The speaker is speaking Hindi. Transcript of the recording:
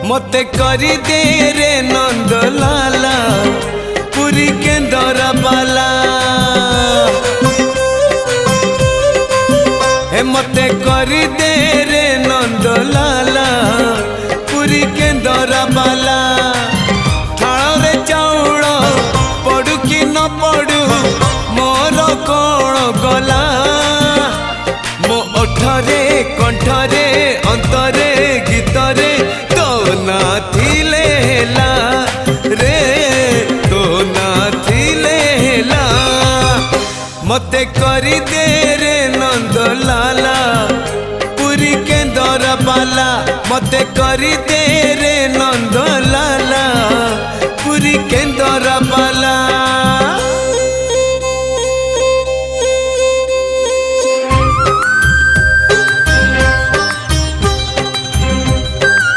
मते करी दे रे नंद लाला पुरी केंदर बाला हे मते करी दे रे नंद लाला पुरी केंदर बाला थाल रे चाउल पड़ू कि न पड़ू मोर कौन गला मो ओठरे कंठरे अंतरे गीतरे तो ना थिले हेला रे तो ना थिले हेला मते करी दे रे नंद लाला पुरी केंदर बाला मते करी दे रे नंद लाला पुरी केंदर बाला।